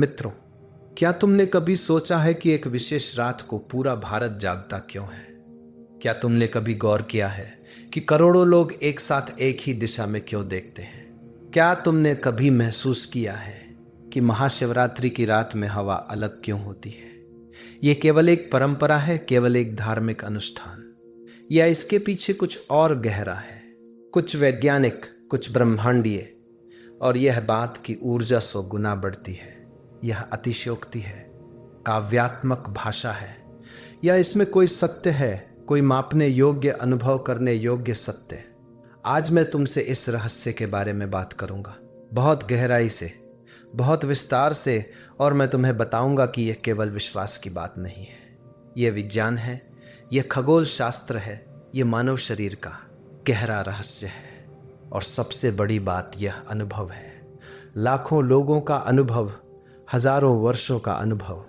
मित्रों, क्या तुमने कभी सोचा है कि एक विशेष रात को पूरा भारत जागता क्यों है? क्या तुमने कभी गौर किया है कि करोड़ों लोग एक साथ एक ही दिशा में क्यों देखते हैं? क्या तुमने कभी महसूस किया है कि महाशिवरात्रि की रात में हवा अलग क्यों होती है? ये केवल एक परंपरा है, केवल एक धार्मिक अनुष्ठान, या इसके पीछे कुछ और गहरा है, कुछ वैज्ञानिक, कुछ ब्रह्मांडीय? और यह बात की ऊर्जा 100 गुना बढ़ती है, यह अतिशयोक्ति है, काव्यात्मक भाषा है, या इसमें कोई सत्य है, कोई मापने योग्य, अनुभव करने योग्य सत्य? आज मैं तुमसे इस रहस्य के बारे में बात करूंगा, बहुत गहराई से, बहुत विस्तार से। और मैं तुम्हें बताऊंगा कि यह केवल विश्वास की बात नहीं है, यह विज्ञान है, यह खगोल शास्त्र है, यह मानव शरीर का गहरा रहस्य है। और सबसे बड़ी बात यह अनुभव है, लाखों लोगों का अनुभव, हजारों वर्षों का अनुभव।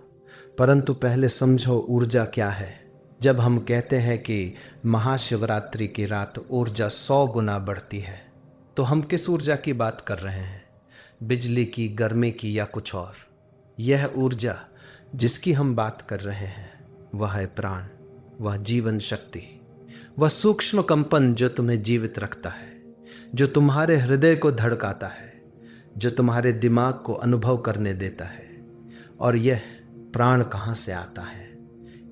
परंतु पहले समझो ऊर्जा क्या है। जब हम कहते हैं कि महाशिवरात्रि की रात ऊर्जा 100 गुना बढ़ती है, तो हम किस ऊर्जा की बात कर रहे हैं? बिजली की, गर्मी की, या कुछ और? यह ऊर्जा जिसकी हम बात कर रहे हैं वह है प्राण, वह जीवन शक्ति, वह सूक्ष्म कंपन जो तुम्हें जीवित रखता है, जो तुम्हारे हृदय को धड़काता है, जो तुम्हारे दिमाग को अनुभव करने देता है। और यह प्राण कहाँ से आता है?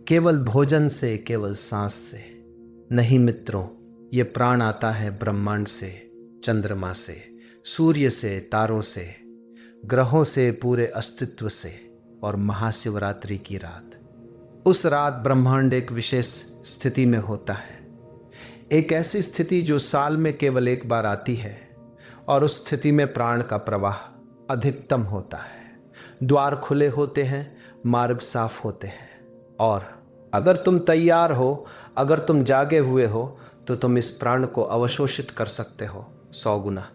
केवल भोजन से, केवल सांस से नहीं मित्रों, यह प्राण आता है ब्रह्मांड से, चंद्रमा से, सूर्य से, तारों से, ग्रहों से, पूरे अस्तित्व से। और महाशिवरात्रि की रात, उस रात ब्रह्मांड एक विशेष स्थिति में होता है, एक ऐसी स्थिति जो साल में केवल एक बार आती है। और उस स्थिति में प्राण का प्रवाह अधिकतम होता है, द्वार खुले होते हैं, मार्ग साफ होते हैं। और अगर तुम तैयार हो, अगर तुम जागे हुए हो, तो तुम इस प्राण को अवशोषित कर सकते हो 100 गुना,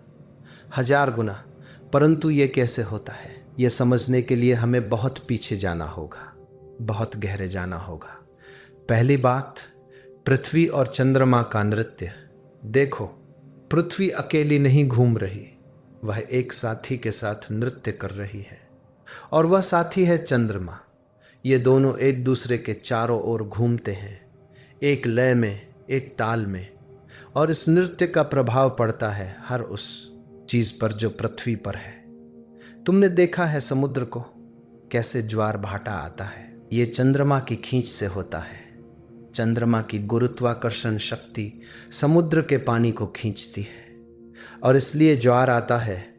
1000 गुना। परंतु ये कैसे होता है, यह समझने के लिए हमें बहुत पीछे जाना होगा, बहुत गहरे जाना होगा। पहली बात, पृथ्वी और चंद्रमा का नृत्य। देखो, पृथ्वी अकेली नहीं घूम रही, वह एक साथी के साथ नृत्य कर रही है, और वह साथी है चंद्रमा। ये दोनों एक दूसरे के चारों ओर घूमते हैं, एक लय में, एक ताल में। और इस नृत्य का प्रभाव पड़ता है हर उस चीज पर जो पृथ्वी पर है। तुमने देखा है समुद्र को, कैसे ज्वार भाटा आता है? ये चंद्रमा की खींच से होता है। चंद्रमा की गुरुत्वाकर्षण शक्ति समुद्र के पानी को खींचती है, और इसलिए ज्वार आता है।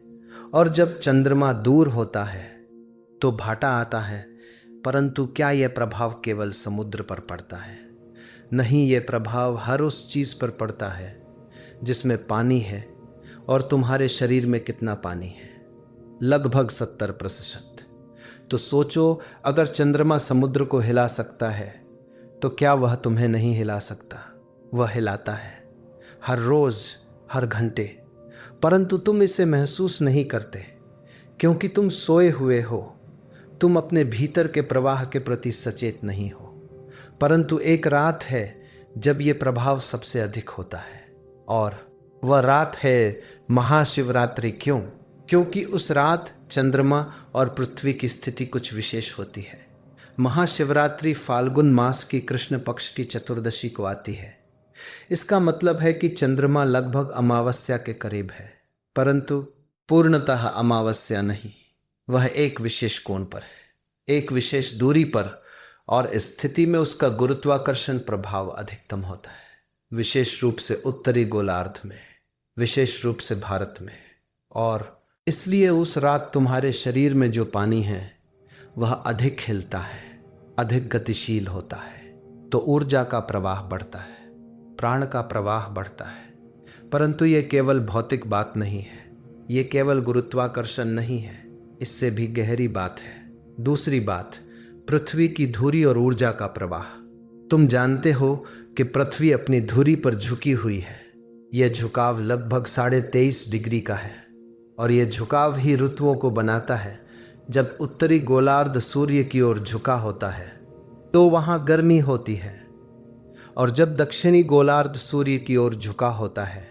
और जब चंद्रमा दूर होता है तो भाटा आता है। परंतु क्या यह प्रभाव केवल समुद्र पर पड़ता है? नहीं, यह प्रभाव हर उस चीज पर पड़ता है जिसमें पानी है। और तुम्हारे शरीर में कितना पानी है? लगभग 70%। तो सोचो, अगर चंद्रमा समुद्र को हिला सकता है, तो क्या वह तुम्हें नहीं हिला सकता? वह हिलाता है, हर रोज, हर घंटे। परंतु तुम इसे महसूस नहीं करते, क्योंकि तुम सोए हुए हो, तुम अपने भीतर के प्रवाह के प्रति सचेत नहीं हो। परंतु एक रात है जब ये प्रभाव सबसे अधिक होता है, और वह रात है महाशिवरात्रि। क्यों? क्योंकि उस रात चंद्रमा और पृथ्वी की स्थिति कुछ विशेष होती है। महाशिवरात्रि फाल्गुन मास की कृष्ण पक्ष की चतुर्दशी को आती है। इसका मतलब है कि चंद्रमा लगभग अमावस्या के करीब है, परंतु पूर्णतः अमावस्या नहीं। वह एक विशेष कोण पर है, एक विशेष दूरी पर, और इस स्थिति में उसका गुरुत्वाकर्षण प्रभाव अधिकतम होता है, विशेष रूप से उत्तरी गोलार्ध में, विशेष रूप से भारत में। और इसलिए उस रात तुम्हारे शरीर में जो पानी है वह अधिक हिलता है, अधिक गतिशील होता है। तो ऊर्जा का प्रवाह बढ़ता है, प्राण का प्रवाह बढ़ता है। परंतु यह केवल भौतिक बात नहीं है, यह केवल गुरुत्वाकर्षण नहीं है, इससे भी गहरी बात है। दूसरी बात, पृथ्वी की धुरी और ऊर्जा का प्रवाह। तुम जानते हो कि पृथ्वी अपनी धुरी पर झुकी हुई है। यह झुकाव लगभग 23.5 डिग्री का है, और यह झुकाव ही ऋतुओं को बनाता है। जब उत्तरी गोलार्ध सूर्य की ओर झुका होता है तो वहां गर्मी होती है, और जब दक्षिणी गोलार्ध सूर्य की ओर झुका होता है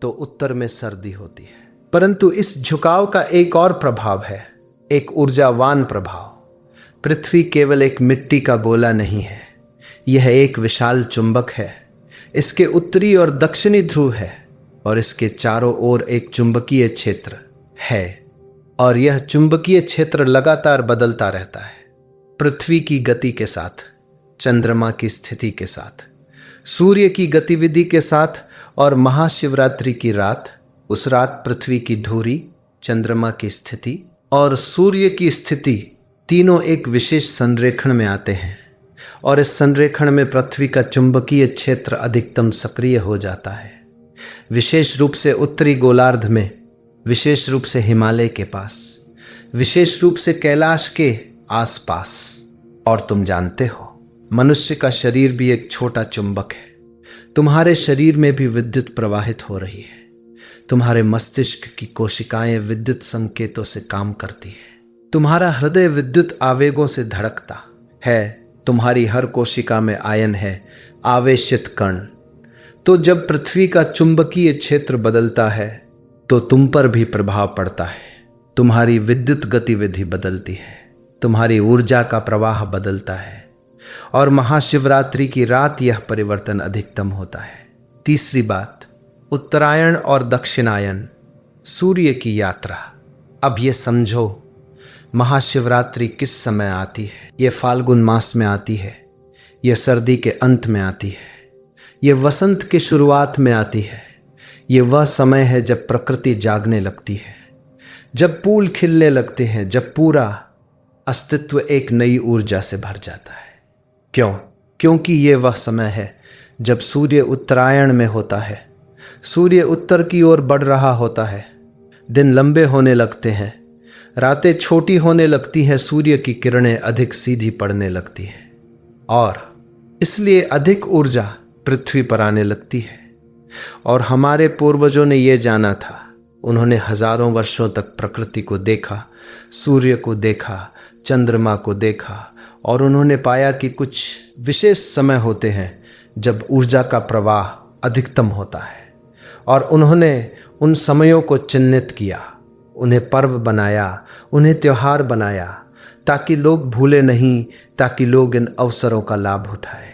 तो उत्तर में सर्दी होती है। परंतु इस झुकाव का एक और प्रभाव है, एक ऊर्जावान प्रभाव। पृथ्वी केवल एक मिट्टी का गोला नहीं है, यह एक विशाल चुंबक है। इसके उत्तरी और दक्षिणी ध्रुव है और इसके चारों ओर एक चुंबकीय क्षेत्र है, और यह चुंबकीय क्षेत्र लगातार बदलता रहता है। पृथ्वी की गति के साथ, चंद्रमा की स्थिति के साथ, सूर्य की गतिविधि के साथ, और महाशिवरात्रि की रात, उस रात पृथ्वी की धुरी, चंद्रमा की स्थिति और सूर्य की स्थिति तीनों एक विशेष संरेखण में आते हैं, और इस संरेखण में पृथ्वी का चुंबकीय क्षेत्र अधिकतम सक्रिय हो जाता है, विशेष रूप से उत्तरी गोलार्ध में, विशेष रूप से हिमालय के पास, विशेष रूप से कैलाश के आसपास। और तुम जानते हो, मनुष्य का शरीर भी एक छोटा चुंबक है। तुम्हारे शरीर में भी विद्युत प्रवाहित हो रही है। तुम्हारे मस्तिष्क की कोशिकाएं विद्युत संकेतों से काम करती है। तुम्हारा हृदय विद्युत आवेगों से धड़कता है। तुम्हारी हर कोशिका में आयन है, आवेशित कण। तो जब पृथ्वी का चुंबकीय क्षेत्र बदलता है तो तुम पर भी प्रभाव पड़ता है। तुम्हारी विद्युत गतिविधि बदलती है, तुम्हारी ऊर्जा का प्रवाह बदलता है, और महाशिवरात्रि की रात यह परिवर्तन अधिकतम होता है। तीसरी बात, उत्तरायण और दक्षिणायन, सूर्य की यात्रा। अब ये समझो, महाशिवरात्रि किस समय आती है? ये फाल्गुन मास में आती है, यह सर्दी के अंत में आती है, यह वसंत की शुरुआत में आती है। ये वह समय है जब प्रकृति जागने लगती है, जब फूल खिलने लगते हैं, जब पूरा अस्तित्व एक नई ऊर्जा से भर जाता है। क्यों? क्योंकि ये वह समय है जब सूर्य उत्तरायण में होता है। सूर्य उत्तर की ओर बढ़ रहा होता है, दिन लंबे होने लगते हैं, रातें छोटी होने लगती हैं, सूर्य की किरणें अधिक सीधी पड़ने लगती हैं, और इसलिए अधिक ऊर्जा पृथ्वी पर आने लगती है। और हमारे पूर्वजों ने यह जाना था। उन्होंने हजारों वर्षों तक प्रकृति को देखा, सूर्य को देखा, चंद्रमा को देखा, और उन्होंने पाया कि कुछ विशेष समय होते हैं जब ऊर्जा का प्रवाह अधिकतम होता है, और उन्होंने उन समयों को चिन्हित किया, उन्हें पर्व बनाया, उन्हें त्योहार बनाया, ताकि लोग भूले नहीं, ताकि लोग इन अवसरों का लाभ उठाएं।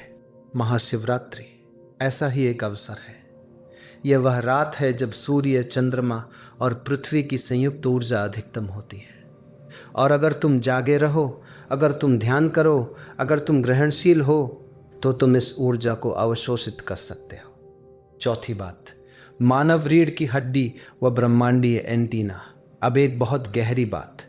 महाशिवरात्रि ऐसा ही एक अवसर है। यह वह रात है जब सूर्य, चंद्रमा और पृथ्वी की संयुक्त ऊर्जा अधिकतम होती है। और अगर तुम जागे रहो, अगर तुम ध्यान करो, अगर तुम ग्रहणशील हो, तो तुम इस ऊर्जा को अवशोषित कर सकते हो। चौथी बात, मानव रीढ़ की हड्डी व ब्रह्मांडीय एंटीना। अब एक बहुत गहरी बात,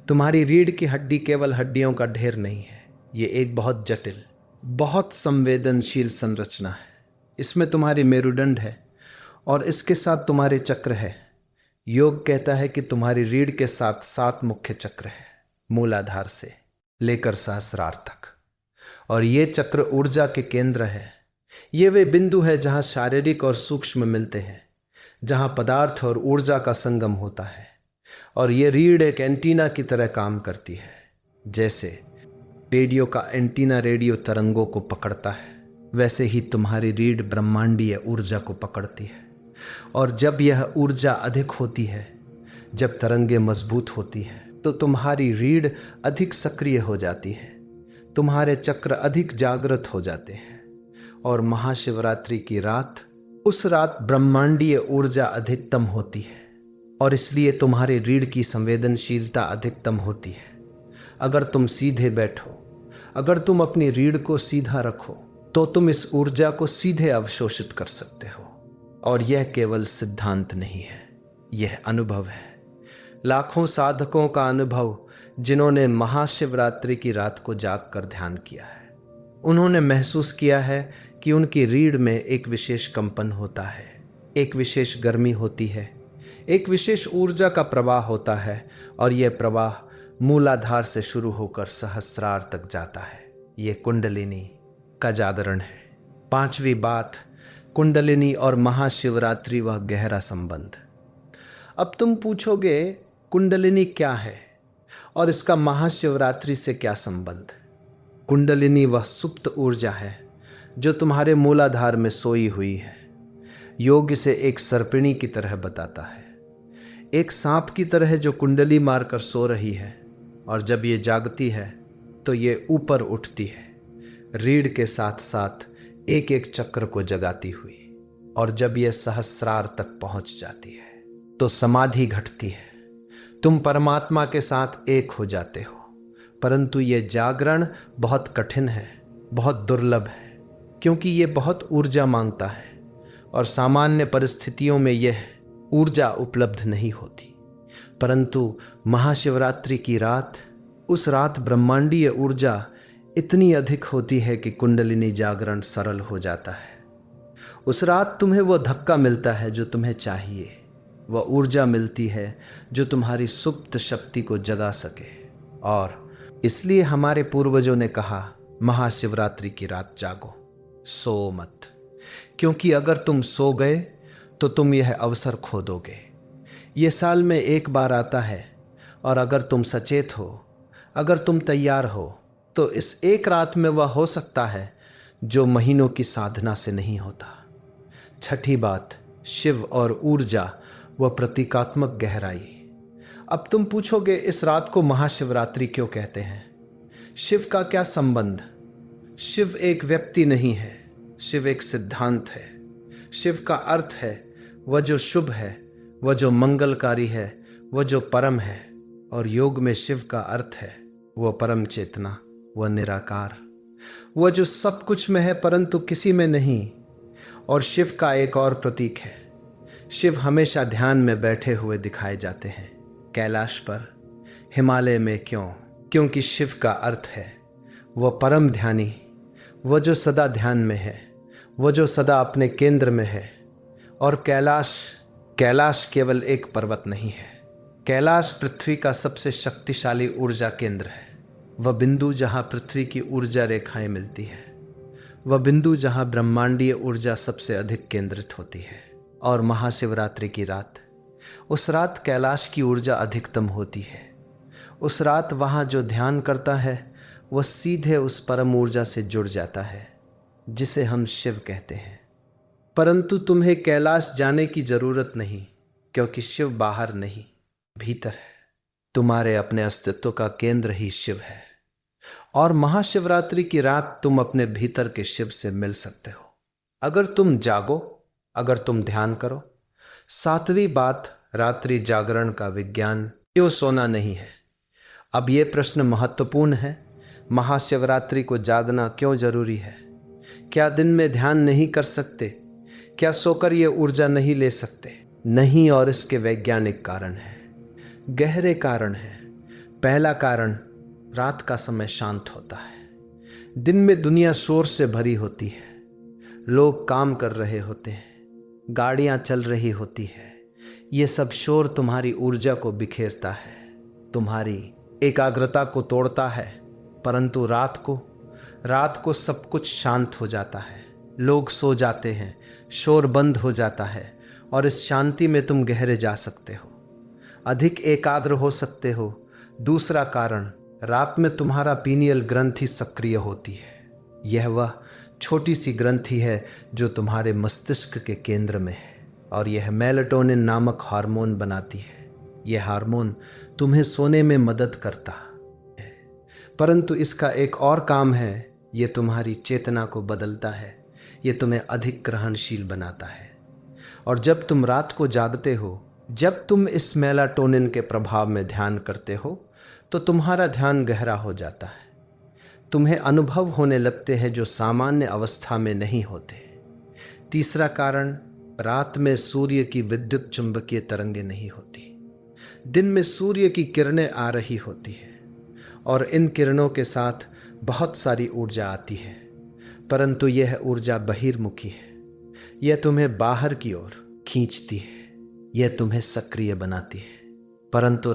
तुम्हारी रीढ़ की हड्डी केवल हड्डियों का ढेर नहीं है, ये एक बहुत जटिल, बहुत संवेदनशील संरचना है। इसमें तुम्हारी मेरुदंड है और इसके साथ तुम्हारे चक्र है। योग कहता है कि तुम्हारी रीढ़ के साथ 7 मुख्य चक्र है, मूलाधार से लेकर सहस्रार तक, और ये चक्र ऊर्जा के केंद्र है। ये वे बिंदु है जहाँ शारीरिक और सूक्ष्म मिलते हैं, जहाँ पदार्थ और ऊर्जा का संगम होता है। और ये रीढ़ एक एंटीना की तरह काम करती है। जैसे रेडियो का एंटीना रेडियो तरंगों को पकड़ता है, वैसे ही तुम्हारी रीढ़ ब्रह्मांडीय ऊर्जा को पकड़ती है। और जब यह ऊर्जा अधिक होती है, जब तरंगे मजबूत होती है, तो तुम्हारी रीढ़ अधिक सक्रिय हो जाती है, तुम्हारे चक्र अधिक जागृत हो जाते हैं। और महाशिवरात्रि की रात, उस रात ब्रह्मांडीय ऊर्जा अधिकतम होती है, और इसलिए तुम्हारी रीढ़ की संवेदनशीलता अधिकतम होती है। अगर तुम सीधे बैठो, अगर तुम अपनी रीढ़ को सीधा रखो, तो तुम इस ऊर्जा को सीधे अवशोषित कर सकते हो। और यह केवल सिद्धांत नहीं है, यह अनुभव है। लाखों साधकों का अनुभव, जिन्होंने महाशिवरात्रि की रात को जागकर ध्यान किया है, उन्होंने महसूस किया है कि उनकी रीढ़ में एक विशेष कंपन होता है, एक विशेष गर्मी होती है, एक विशेष ऊर्जा का प्रवाह होता है, और यह प्रवाह मूलाधार से शुरू होकर सहस्रार तक जाता है। ये कुंडलिनी का जागरण है। 5वीं बात, कुंडलिनी और महाशिवरात्रि व गहरा संबंध। अब तुम पूछोगे, कुंडलिनी क्या है और इसका महाशिवरात्रि से क्या संबंध? कुंडलिनी वह सुप्त ऊर्जा है जो तुम्हारे मूलाधार में सोई हुई है। योग इसे एक सर्पिणी की तरह बताता है, एक सांप की तरह जो कुंडली मारकर सो रही है। और जब ये जागती है तो ये ऊपर उठती है, रीढ़ के साथ साथ एक एक चक्र को जगाती हुई। और जब ये सहस्रार तक पहुंच जाती है तो समाधि घटती है, तुम परमात्मा के साथ एक हो जाते हो। परंतु ये जागरण बहुत कठिन है, बहुत दुर्लभ है, क्योंकि ये बहुत ऊर्जा मांगता है और सामान्य परिस्थितियों में यह ऊर्जा उपलब्ध नहीं होती। परंतु महाशिवरात्रि की रात, उस रात ब्रह्मांडीय ऊर्जा इतनी अधिक होती है कि कुंडलिनी जागरण सरल हो जाता है। उस रात तुम्हें वो धक्का मिलता है जो तुम्हें चाहिए, वह ऊर्जा मिलती है जो तुम्हारी सुप्त शक्ति को जगा सके। और इसलिए हमारे पूर्वजों ने कहा, महाशिवरात्रि की रात जागो, सो मत, क्योंकि अगर तुम सो गए तो तुम यह अवसर खो दोगे। ये साल में एक बार आता है, और अगर तुम सचेत हो, अगर तुम तैयार हो, तो इस एक रात में वह हो सकता है जो महीनों की साधना से नहीं होता। छठी बात, शिव और ऊर्जा व प्रतीकात्मक गहराई। अब तुम पूछोगे, इस रात को महाशिवरात्रि क्यों कहते हैं? शिव का क्या संबंध? शिव एक व्यक्ति नहीं है, शिव एक सिद्धांत है। शिव का अर्थ है वह जो शुभ है, वह जो मंगलकारी है, वह जो परम है। और योग में शिव का अर्थ है वह परम चेतना, वह निराकार, वह जो सब कुछ में है परंतु किसी में नहीं। और शिव का एक और प्रतीक है, शिव हमेशा ध्यान में बैठे हुए दिखाए जाते हैं, कैलाश पर, हिमालय में। क्यों? क्योंकि शिव का अर्थ है वह परम ध्यानी, वह जो सदा ध्यान में है, वह जो सदा अपने केंद्र में है। और कैलाश केवल एक पर्वत नहीं है, कैलाश पृथ्वी का सबसे शक्तिशाली ऊर्जा केंद्र है। वह बिंदु जहाँ पृथ्वी की ऊर्जा रेखाएं मिलती है, वह बिंदु जहाँ ब्रह्मांडीय ऊर्जा सबसे अधिक केंद्रित होती है। और महाशिवरात्रि की रात, उस रात कैलाश की ऊर्जा अधिकतम होती है। उस रात वहाँ जो ध्यान करता है वह सीधे उस परम ऊर्जा से जुड़ जाता है, जिसे हम शिव कहते हैं। परंतु तुम्हें कैलाश जाने की जरूरत नहीं, क्योंकि शिव बाहर नहीं, भीतर है। तुम्हारे अपने अस्तित्व का केंद्र ही शिव है। और महाशिवरात्रि की रात तुम अपने भीतर के शिव से मिल सकते हो, अगर तुम जागो, अगर तुम ध्यान करो। सातवीं बात, रात्रि जागरण का विज्ञान। क्यों सोना नहीं है? अब ये प्रश्न महत्वपूर्ण है। महाशिवरात्रि को जागना क्यों जरूरी है? क्या दिन में ध्यान नहीं कर सकते? क्या सोकर ये ऊर्जा नहीं ले सकते? नहीं, और इसके वैज्ञानिक कारण हैं, गहरे कारण हैं। पहला कारण, रात का समय शांत होता है। दिन में दुनिया शोर से भरी होती है, लोग काम कर रहे होते हैं, गाड़ियां चल रही होती है। ये सब शोर तुम्हारी ऊर्जा को बिखेरता है, तुम्हारी एकाग्रता को तोड़ता है। परंतु रात को सब कुछ शांत हो जाता है, लोग सो जाते हैं, शोर बंद हो जाता है, और इस शांति में तुम गहरे जा सकते हो, अधिक एकाग्र हो सकते हो। दूसरा कारण, रात में तुम्हारा पीनियल ग्रंथि सक्रिय होती है। यह वह छोटी सी ग्रंथि है जो तुम्हारे मस्तिष्क के केंद्र में है, और यह मेलाटोनिन नामक हार्मोन बनाती है। यह हार्मोन तुम्हें सोने में मदद करता है। परंतु इसका एक और काम है, यह तुम्हारी चेतना को बदलता है, यह तुम्हें अधिक ग्रहणशील बनाता है। और जब तुम रात को जागते हो, जब तुम इस मेलाटोनिन के प्रभाव में ध्यान करते हो, तो तुम्हारा ध्यान गहरा हो जाता है। तुम्हें अनुभव होने लगते हैं जो सामान्य अवस्था में नहीं होते। तीसरा कारण, रात में सूर्य की विद्युत चुंबकीय तरंगें नहीं होती। दिन में सूर्य की किरणें आ रही होती है, और इन किरणों के साथ बहुत सारी ऊर्जा आती है, परंतु यह ऊर्जा बहिर्मुखी है। यह तुम्हें बाहर की ओर खींचती है, यह तुम्हें सक्रिय बनाती है। परंतु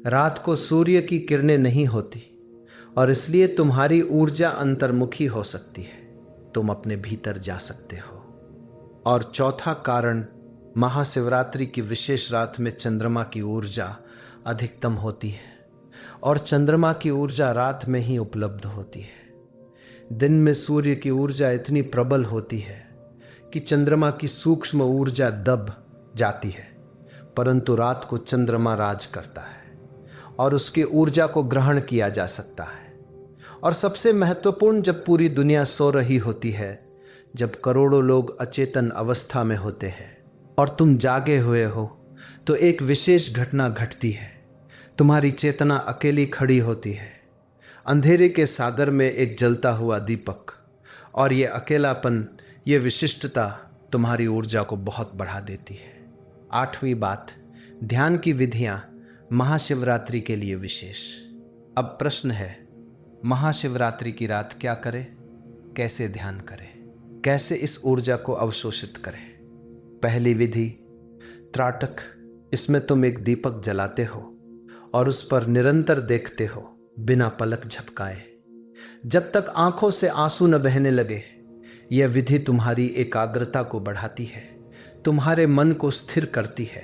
रात को सूर्य की किरणें नहीं होती, और इसलिए तुम्हारी ऊर्जा अंतर्मुखी हो सकती है, तुम अपने भीतर जा सकते हो। और चौथा कारण, महाशिवरात्रि की विशेष रात में चंद्रमा की ऊर्जा अधिकतम होती है, और चंद्रमा की ऊर्जा रात में ही उपलब्ध होती है। दिन में सूर्य की ऊर्जा इतनी प्रबल होती है कि चंद्रमा की सूक्ष्म ऊर्जा दब जाती है, परंतु रात को चंद्रमा राज करता है, और उसकी ऊर्जा को ग्रहण किया जा सकता है। और सबसे महत्वपूर्ण, जब पूरी दुनिया सो रही होती है, जब करोड़ों लोग अचेतन अवस्था में होते हैं और तुम जागे हुए हो, तो एक विशेष घटना घटती है। तुम्हारी चेतना अकेली खड़ी होती है, अंधेरे के सागर में एक जलता हुआ दीपक। और ये अकेलापन, ये विशिष्टता तुम्हारी ऊर्जा को बहुत बढ़ा देती है। 8वीं बात, ध्यान की विधियां महाशिवरात्रि के लिए विशेष। अब प्रश्न है, महाशिवरात्रि की रात क्या करें, कैसे ध्यान करें, कैसे इस ऊर्जा को अवशोषित करें। पहली विधि, त्राटक। इसमें तुम एक दीपक जलाते हो और उस पर निरंतर देखते हो बिना पलक झपकाए, जब तक आंखों से आंसू न बहने लगे। यह विधि तुम्हारी एकाग्रता को बढ़ाती है, तुम्हारे मन को स्थिर करती है,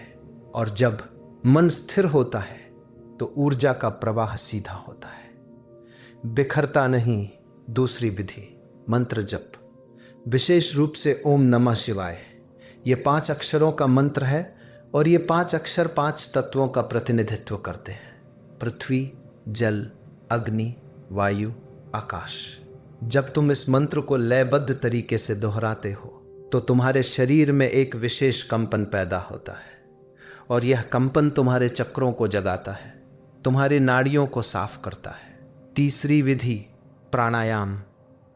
और जब मन स्थिर होता है तो ऊर्जा का प्रवाह सीधा होता है, बिखरता नहीं। दूसरी विधि, मंत्र जप। विशेष रूप से ओम नमः शिवाय। ये 5 अक्षरों का मंत्र है और ये 5 अक्षर 5 तत्वों का प्रतिनिधित्व करते हैं: पृथ्वी, जल, अग्नि, वायु, आकाश। जब तुम इस मंत्र को लयबद्ध तरीके से दोहराते हो तो तुम्हारे शरीर में एक विशेष कंपन पैदा होता है, और यह कंपन तुम्हारे चक्रों को जगाता है, तुम्हारी नाड़ियों को साफ करता है। तीसरी विधि, प्राणायाम।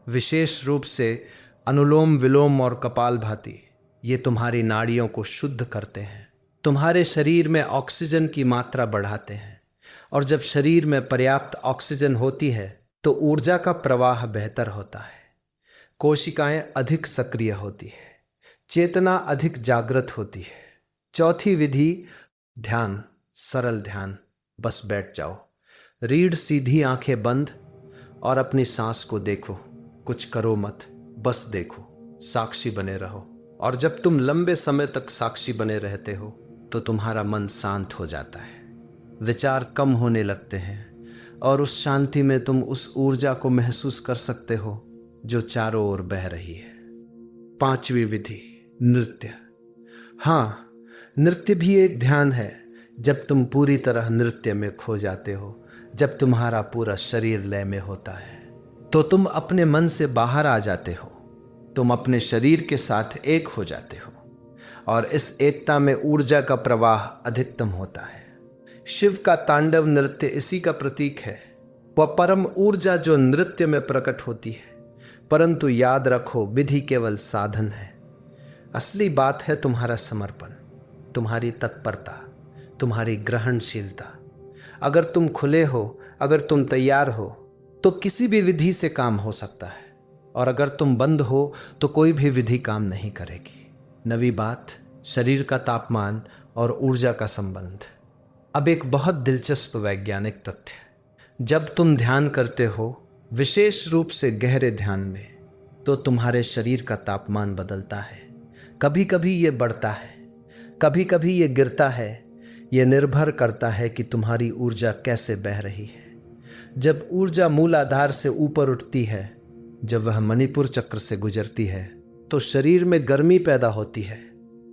विशेष रूप से अनुलोम विलोम और कपालभाति। ये तुम्हारी नाड़ियों को शुद्ध करते हैं, तुम्हारे शरीर में ऑक्सीजन की मात्रा बढ़ाते हैं, और जब शरीर में पर्याप्त ऑक्सीजन होती है तो ऊर्जा का प्रवाह बेहतर होता है, कोशिकाएं अधिक सक्रिय होती है, चेतना अधिक जागृत होती है। चौथी विधि, ध्यान। सरल ध्यान, बस बैठ जाओ, रीढ़ सीधी, आंखें बंद, और अपनी सांस को देखो। कुछ करो मत, बस देखो, साक्षी बने रहो। और जब तुम लंबे समय तक साक्षी बने रहते हो तो तुम्हारा मन शांत हो जाता है, विचार कम होने लगते हैं, और उस शांति में तुम उस ऊर्जा को महसूस कर सकते हो जो चारों ओर बह रही है। 5वीं विधि, नृत्य। हाँ, नृत्य भी एक ध्यान है। जब तुम पूरी तरह नृत्य में खो जाते हो, जब तुम्हारा पूरा शरीर लय में होता है, तो तुम अपने मन से बाहर आ जाते हो, तुम अपने शरीर के साथ एक हो जाते हो, और इस एकता में ऊर्जा का प्रवाह अधिकतम होता है। शिव का तांडव नृत्य इसी का प्रतीक है। वह परम ऊर्जा जो नृत्य में प्रकट होती है। परंतु याद रखो, विधि केवल साधन है, असली बात है तुम्हारा समर्पण, तुम्हारी तत्परता, तुम्हारी ग्रहणशीलता। अगर तुम खुले हो, अगर तुम तैयार हो, तो किसी भी विधि से काम हो सकता है, और अगर तुम बंद हो तो कोई भी विधि काम नहीं करेगी। 9वीं बात, शरीर का तापमान और ऊर्जा का संबंध। अब एक बहुत दिलचस्प वैज्ञानिक तथ्य, जब तुम ध्यान करते हो, विशेष रूप से गहरे ध्यान में, तो तुम्हारे शरीर का तापमान बदलता है। कभी कभी ये बढ़ता है, कभी कभी ये गिरता है। यह निर्भर करता है कि तुम्हारी ऊर्जा कैसे बह रही है। जब ऊर्जा मूलाधार से ऊपर उठती है, जब वह मणिपुर चक्र से गुजरती है, तो शरीर में गर्मी पैदा होती है,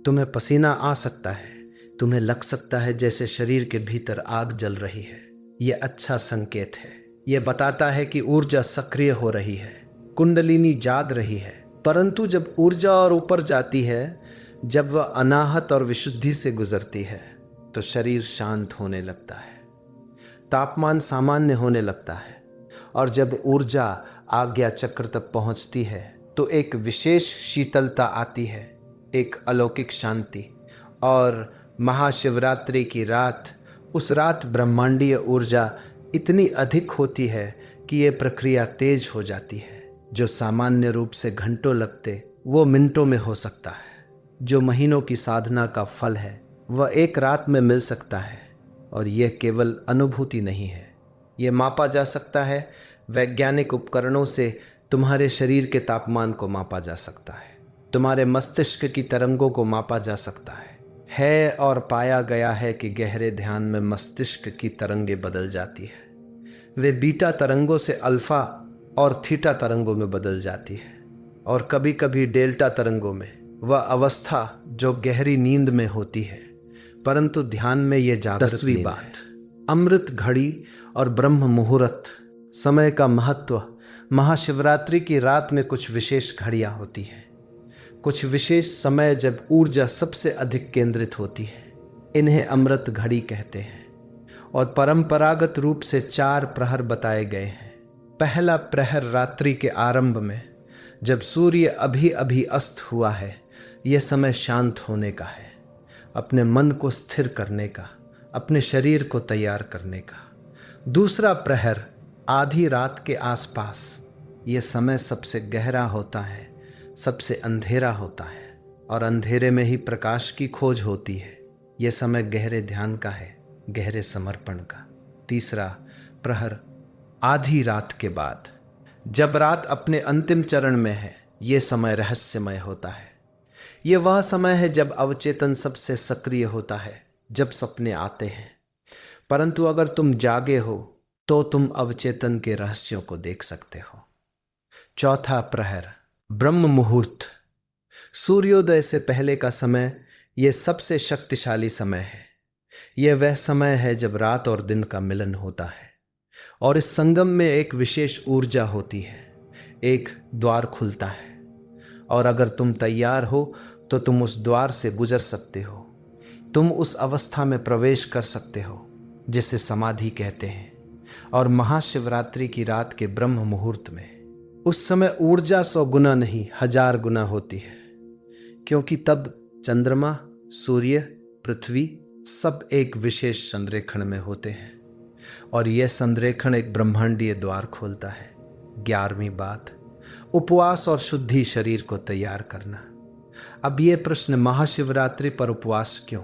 तुम्हें पसीना आ सकता है, तुम्हें लग सकता है जैसे शरीर के भीतर आग जल रही है। यह अच्छा संकेत है, यह बताता है कि ऊर्जा सक्रिय हो रही है, कुंडलिनी जाग रही है। परंतु जब ऊर्जा और ऊपर जाती है, जब वह अनाहत और विशुद्धि से गुजरती है, तो शरीर शांत होने लगता है, तापमान सामान्य होने लगता है, और जब ऊर्जा आज्ञा चक्र तक पहुंचती है तो एक विशेष शीतलता आती है, एक अलौकिक शांति। और महाशिवरात्रि की रात, उस रात ब्रह्मांडीय ऊर्जा इतनी अधिक होती है कि ये प्रक्रिया तेज हो जाती है। जो सामान्य रूप से घंटों लगते, वो मिनटों में हो सकता है। जो महीनों की साधना का फल है, वह एक रात में मिल सकता है। और यह केवल अनुभूति नहीं है, यह मापा जा सकता है। वैज्ञानिक उपकरणों से तुम्हारे शरीर के तापमान को मापा जा सकता है, तुम्हारे मस्तिष्क की तरंगों को मापा जा सकता है। और पाया गया है कि गहरे ध्यान में मस्तिष्क की तरंगें बदल जाती है, वे बीटा तरंगों से अल्फा और थीटा तरंगों में बदल जाती है, और कभी कभी डेल्टा तरंगों में। वह अवस्था जो गहरी नींद में होती है, परंतु ध्यान में यह जागृत। 10वीं बात, अमृत घड़ी और ब्रह्म मुहूर्त समय का महत्व। महाशिवरात्रि की रात में कुछ विशेष घड़ियां होती हैं, कुछ विशेष समय जब ऊर्जा सबसे अधिक केंद्रित होती है। इन्हें अमृत घड़ी कहते हैं और परंपरागत रूप से 4 प्रहर बताए गए हैं। पहला प्रहर रात्रि के आरंभ में, जब सूर्य अभी अभी अस्त हुआ है। यह समय शांत होने का है, अपने मन को स्थिर करने का, अपने शरीर को तैयार करने का। दूसरा प्रहर आधी रात के आसपास। यह समय सबसे गहरा होता है, सबसे अंधेरा होता है और अंधेरे में ही प्रकाश की खोज होती है। यह समय गहरे ध्यान का है, गहरे समर्पण का। तीसरा प्रहर आधी रात के बाद, जब रात अपने अंतिम चरण में है। यह समय रहस्यमय होता है। यह वह समय है जब अवचेतन सबसे सक्रिय होता है, जब सपने आते हैं। परंतु अगर तुम जागे हो तो तुम अवचेतन के रहस्यों को देख सकते हो। चौथा प्रहर ब्रह्म मुहूर्त, सूर्योदय से पहले का समय। यह सबसे शक्तिशाली समय है। यह वह समय है जब रात और दिन का मिलन होता है और इस संगम में एक विशेष ऊर्जा होती है। एक द्वार खुलता है और अगर तुम तैयार हो तो तुम उस द्वार से गुजर सकते हो। तुम उस अवस्था में प्रवेश कर सकते हो जिसे समाधि कहते हैं। और महाशिवरात्रि की रात के ब्रह्म मुहूर्त में उस समय ऊर्जा 100 गुना नहीं 1000 गुना होती है, क्योंकि तब चंद्रमा, सूर्य, पृथ्वी सब एक विशेष संरेखण में होते हैं और यह संरेखण एक ब्रह्मांडीय द्वार खोलता है। 11वीं बात, उपवास और शुद्धि शरीर को तैयार करना। अब यह प्रश्न, महाशिवरात्रि पर उपवास क्यों?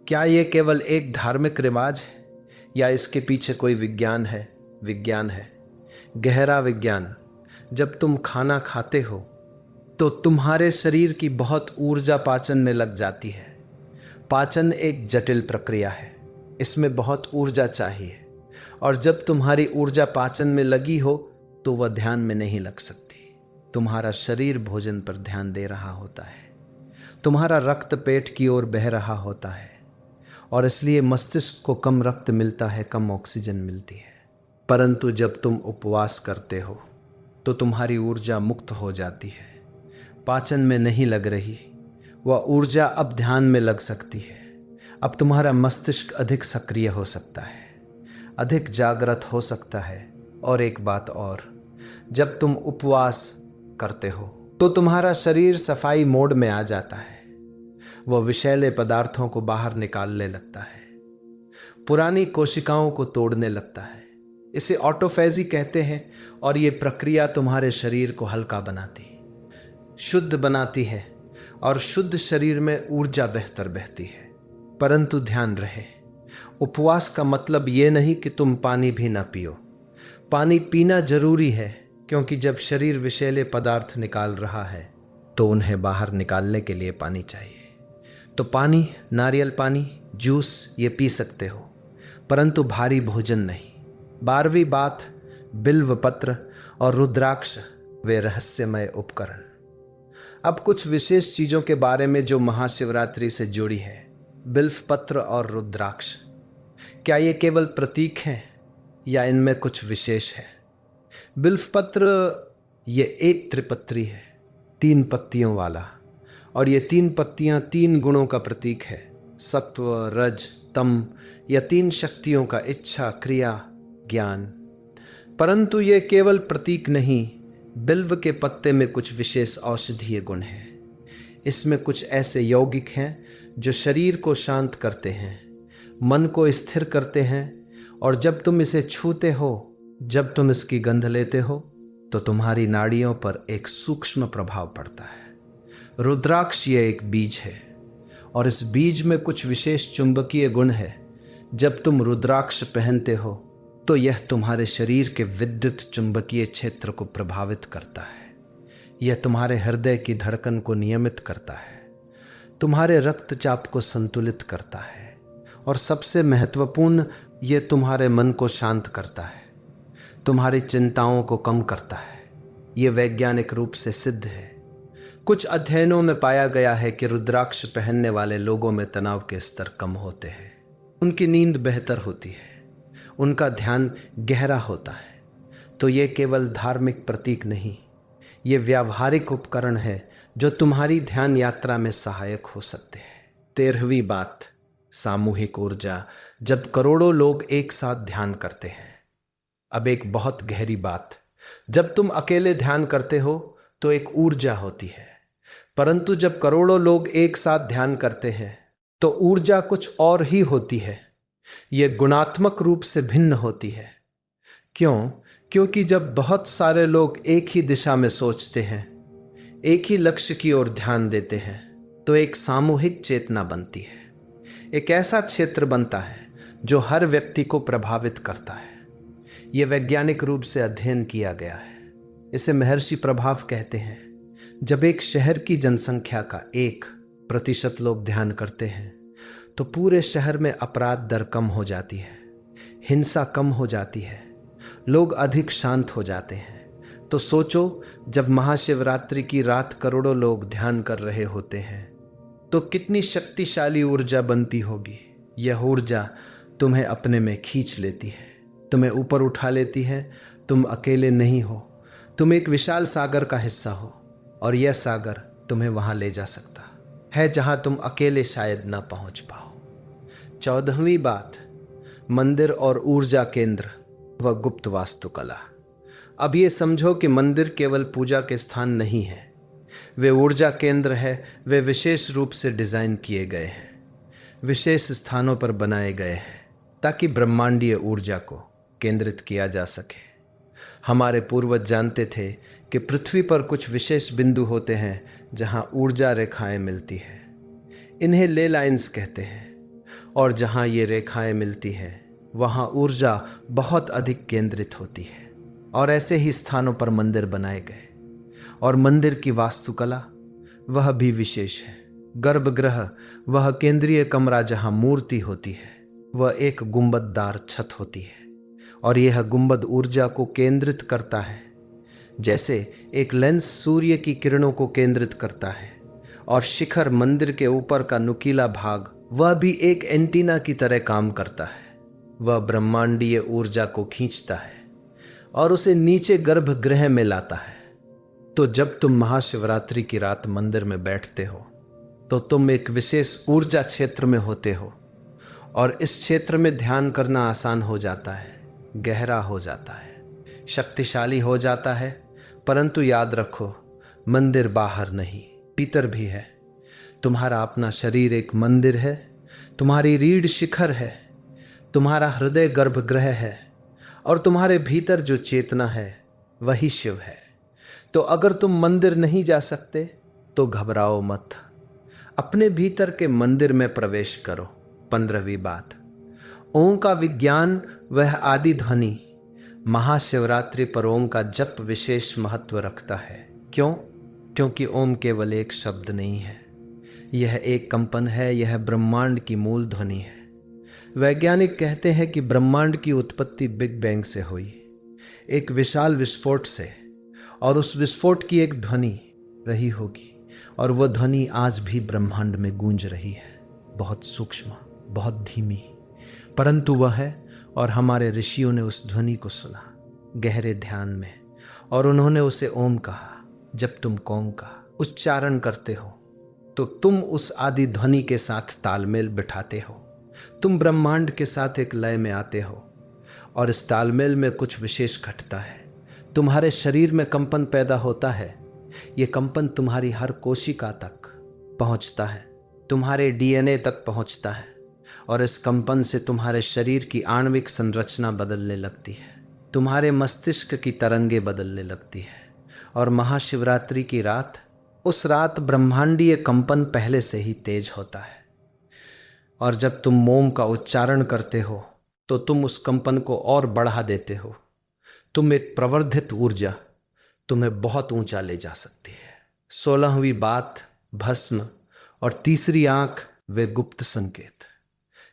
क्या यह केवल एक धार्मिक रिवाज है या इसके पीछे कोई विज्ञान है? विज्ञान है, गहरा विज्ञान। जब तुम खाना खाते हो तो तुम्हारे शरीर की बहुत ऊर्जा पाचन में लग जाती है। पाचन एक जटिल प्रक्रिया है, इसमें बहुत ऊर्जा चाहिए और जब तुम्हारी ऊर्जा पाचन में लगी हो तो वह ध्यान में नहीं लग सकती। तुम्हारा शरीर भोजन पर ध्यान दे रहा होता है, तुम्हारा रक्त पेट की ओर बह रहा होता है और इसलिए मस्तिष्क को कम रक्त मिलता है, कम ऑक्सीजन मिलती है। परंतु जब तुम उपवास करते हो तो तुम्हारी ऊर्जा मुक्त हो जाती है, पाचन में नहीं लग रही वह ऊर्जा अब ध्यान में लग सकती है। अब तुम्हारा मस्तिष्क अधिक सक्रिय हो सकता है, अधिक जागृत हो सकता है। और एक बात और, जब तुम उपवास करते हो तो तुम्हारा शरीर सफाई मोड में आ जाता है। वह विषैले पदार्थों को बाहर निकालने लगता है, पुरानी कोशिकाओं को तोड़ने लगता है। इसे ऑटोफेजी कहते हैं और ये प्रक्रिया तुम्हारे शरीर को हल्का बनाती, शुद्ध बनाती है और शुद्ध शरीर में ऊर्जा बेहतर बहती है। परंतु ध्यान रहे, उपवास का मतलब ये नहीं कि तुम पानी भी ना पियो। पानी पीना जरूरी है, क्योंकि जब शरीर विषैले पदार्थ निकाल रहा है तो उन्हें बाहर निकालने के लिए पानी चाहिए। तो पानी, नारियल पानी, जूस ये पी सकते हो, परंतु भारी भोजन नहीं। 12वीं बात, बिल्व पत्र और रुद्राक्ष, वे रहस्यमय उपकरण। अब कुछ विशेष चीजों के बारे में जो महाशिवरात्रि से जुड़ी है। बिल्व पत्र और रुद्राक्ष, क्या ये केवल प्रतीक हैं या इनमें कुछ विशेष है? बिल्व पत्र ये एक त्रिपत्री है, 3 पत्तियों वाला, और ये 3 पत्तियां 3 गुणों का प्रतीक है, सत्व, रज, तम, या 3 शक्तियों का, इच्छा, क्रिया, ज्ञान। परंतु ये केवल प्रतीक नहीं, बिल्व के पत्ते में कुछ विशेष औषधीय गुण हैं। इसमें कुछ ऐसे यौगिक हैं जो शरीर को शांत करते हैं, मन को स्थिर करते हैं, और जब तुम इसे छूते हो, जब तुम इसकी गंध लेते हो तो तुम्हारी नाड़ियों पर एक सूक्ष्म प्रभाव पड़ता है। रुद्राक्ष ये एक बीज है और इस बीज में कुछ विशेष चुंबकीय गुण है। जब तुम रुद्राक्ष पहनते हो तो यह तुम्हारे शरीर के विद्युत चुंबकीय क्षेत्र को प्रभावित करता है। यह तुम्हारे हृदय की धड़कन को नियमित करता है, तुम्हारे रक्तचाप को संतुलित करता है, और सबसे महत्वपूर्ण, यह तुम्हारे मन को शांत करता है, तुम्हारी चिंताओं को कम करता है। यह वैज्ञानिक रूप से सिद्ध है। कुछ अध्ययनों में पाया गया है कि रुद्राक्ष पहनने वाले लोगों में तनाव के स्तर कम होते हैं, उनकी नींद बेहतर होती है, उनका ध्यान गहरा होता है। तो ये केवल धार्मिक प्रतीक नहीं, ये व्यावहारिक उपकरण है जो तुम्हारी ध्यान यात्रा में सहायक हो सकते हैं। 13वीं बात, सामूहिक ऊर्जा, जब करोड़ों लोग एक साथ ध्यान करते हैं। अब एक बहुत गहरी बात, जब तुम अकेले ध्यान करते हो तो एक ऊर्जा होती है, परंतु जब करोड़ों लोग एक साथ ध्यान करते हैं तो ऊर्जा कुछ और ही होती है। यह गुणात्मक रूप से भिन्न होती है। क्यों? क्योंकि जब बहुत सारे लोग एक ही दिशा में सोचते हैं, एक ही लक्ष्य की ओर ध्यान देते हैं, तो एक सामूहिक चेतना बनती है। एक ऐसा क्षेत्र बनता है जो हर व्यक्ति को प्रभावित करता है। यह वैज्ञानिक रूप से अध्ययन किया गया है। इसे महर्षि प्रभाव कहते हैं। जब एक शहर की जनसंख्या का 1% लोग ध्यान करते हैं तो पूरे शहर में अपराध दर कम हो जाती है, हिंसा कम हो जाती है, लोग अधिक शांत हो जाते हैं। तो सोचो, जब महाशिवरात्रि की रात करोड़ों लोग ध्यान कर रहे होते हैं तो कितनी शक्तिशाली ऊर्जा बनती होगी। यह ऊर्जा तुम्हें अपने में खींच लेती है, तुम्हें ऊपर उठा लेती है। तुम अकेले नहीं हो, तुम एक विशाल सागर का हिस्सा हो, और यह सागर तुम्हें वहां ले जा सकता है जहां तुम अकेले शायद ना पहुंच पाओ। 14वीं बात, मंदिर और ऊर्जा केंद्र व गुप्त वास्तुकला। अब ये समझो कि मंदिर केवल पूजा के स्थान नहीं है, वे ऊर्जा केंद्र है। वे विशेष रूप से डिजाइन किए गए हैं, विशेष स्थानों पर बनाए गए हैं ताकि ब्रह्मांडीय ऊर्जा को केंद्रित किया जा सके। हमारे पूर्वज जानते थे कि पृथ्वी पर कुछ विशेष बिंदु होते हैं जहां ऊर्जा रेखाएं मिलती हैं। इन्हें ले लाइंस कहते हैं, और जहां ये रेखाएं मिलती हैं वहां ऊर्जा बहुत अधिक केंद्रित होती है। और ऐसे ही स्थानों पर मंदिर बनाए गए, और मंदिर की वास्तुकला वह भी विशेष है। गर्भगृह, वह केंद्रीय कमरा जहां मूर्ति होती है, वह एक गुंबददार छत होती है, और यह गुंबद ऊर्जा को केंद्रित करता है। जैसे एक लेंस सूर्य की किरणों को केंद्रित करता है, और शिखर, मंदिर के ऊपर का नुकीला भाग, वह भी एक एंटीना की तरह काम करता है। वह ब्रह्मांडीय ऊर्जा को खींचता है और उसे नीचे गर्भगृह में लाता है। तो जब तुम महाशिवरात्रि की रात मंदिर में बैठते हो तो तुम एक विशेष ऊर्जा क्षेत्र में होते हो, और इस क्षेत्र में ध्यान करना आसान हो जाता है, गहरा हो जाता है, शक्तिशाली हो जाता है। परंतु याद रखो, मंदिर बाहर नहीं, भीतर भी है। तुम्हारा अपना शरीर एक मंदिर है, तुम्हारी रीढ़ शिखर है, तुम्हारा हृदय गर्भगृह है, और तुम्हारे भीतर जो चेतना है वही शिव है। तो अगर तुम मंदिर नहीं जा सकते तो घबराओ मत, अपने भीतर के मंदिर में प्रवेश करो। 15वीं बात, ओम का विज्ञान, वह आदि ध्वनि। महाशिवरात्रि पर ओम का जप विशेष महत्व रखता है। क्यों? क्योंकि ओम केवल एक शब्द नहीं है, यह एक कंपन है, यह ब्रह्मांड की मूल ध्वनि है। वैज्ञानिक कहते हैं कि ब्रह्मांड की उत्पत्ति बिग बैंग से हुई, एक विशाल विस्फोट से, और उस विस्फोट की एक ध्वनि रही होगी, और वह ध्वनि आज भी ब्रह्मांड में गूंज रही है, बहुत सूक्ष्म, बहुत धीमी, परंतु वह है। और हमारे ऋषियों ने उस ध्वनि को सुना गहरे ध्यान में, और उन्होंने उसे ओम कहा। जब तुम ओम का उच्चारण करते हो तो तुम उस आदि ध्वनि के साथ तालमेल बिठाते हो, तुम ब्रह्मांड के साथ एक लय में आते हो, और इस तालमेल में कुछ विशेष घटता है। तुम्हारे शरीर में कंपन पैदा होता है, ये कंपन तुम्हारी हर कोशिका तक पहुंचता है, तुम्हारे डीएनए तक पहुंचता है, और इस कंपन से तुम्हारे शरीर की आणविक संरचना बदलने लगती है, तुम्हारे मस्तिष्क की तरंगे बदलने लगती है। और महाशिवरात्रि की रात, उस रात ब्रह्मांडीय कंपन पहले से ही तेज होता है, और जब तुम ओम का उच्चारण करते हो तो तुम उस कंपन को और बढ़ा देते हो। तुम एक प्रवर्धित ऊर्जा तुम्हें बहुत ऊंचा ले जा सकती है। 16वीं बात, भस्म और तीसरी आंख, वे गुप्त संकेत।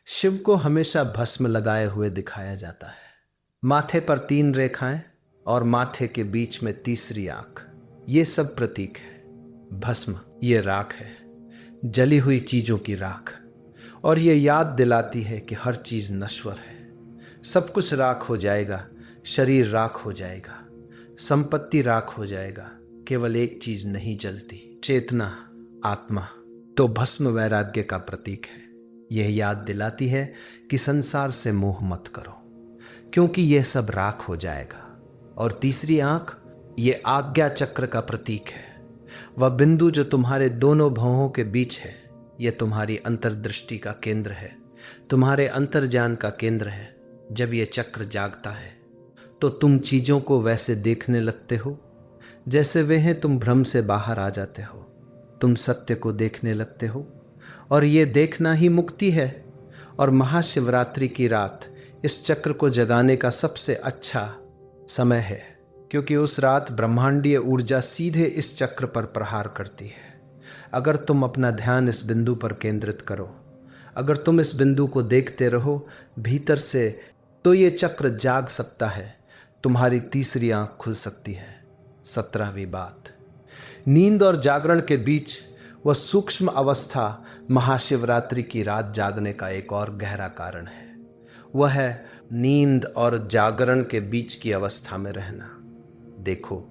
शिव को हमेशा भस्म लगाए हुए दिखाया जाता है, माथे पर 3 रेखाएं और माथे के बीच में तीसरी आंख, ये सब प्रतीक है। भस्म ये राख है, जली हुई चीजों की राख, और ये याद दिलाती है कि हर चीज नश्वर है, सब कुछ राख हो जाएगा, शरीर राख हो जाएगा, संपत्ति राख हो जाएगा, केवल एक चीज नहीं जलती, चेतना, आत्मा। तो भस्म वैराग्य का प्रतीक है। यह याद दिलाती है कि संसार से मोह मत करो, क्योंकि यह सब राख हो जाएगा। और तीसरी आंख, ये आज्ञा चक्र का प्रतीक है। वह बिंदु जो तुम्हारे दोनों भौहों के बीच है, यह तुम्हारी अंतर्दृष्टि का केंद्र है, तुम्हारे अंतर्ज्ञान का केंद्र है। जब यह चक्र जागता है तो तुम चीजों को वैसे देखने लगते हो जैसे वे हैं, तुम भ्रम से बाहर आ जाते हो, तुम सत्य को देखने लगते हो। और ये देखना ही मुक्ति है। और महाशिवरात्रि की रात इस चक्र को जगाने का सबसे अच्छा समय है, क्योंकि उस रात ब्रह्मांडीय ऊर्जा सीधे इस चक्र पर प्रहार करती है। अगर तुम अपना ध्यान इस बिंदु पर केंद्रित करो, अगर तुम इस बिंदु को देखते रहो भीतर से, तो ये चक्र जाग सकता है, तुम्हारी तीसरी आंख खुल सकती है। 17वीं बात, नींद और जागरण के बीच वह सूक्ष्म अवस्था महाशिवरात्रि की रात जागने का एक और गहरा कारण है। वह है नींद और जागरण के बीच की अवस्था में रहना। देखो,